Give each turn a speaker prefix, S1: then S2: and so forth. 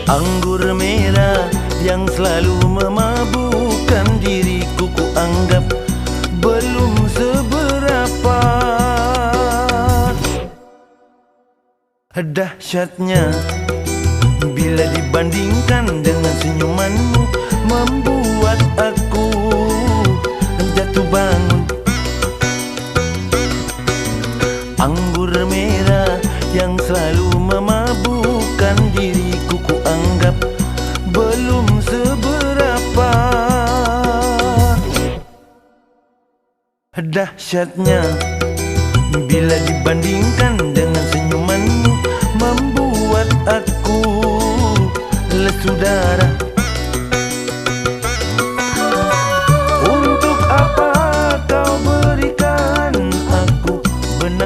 S1: Anggur merah yang selalu memabukkan diriku, ku anggap belum seberapa. Dahsyatnya bila dibandingkan dengan senyumanmu, membuat aku jatuh bangun. Anggur merah yang selalu memabukkan diriku, ku anggap belum seberapa. Dahsyatnya bila dibandingkan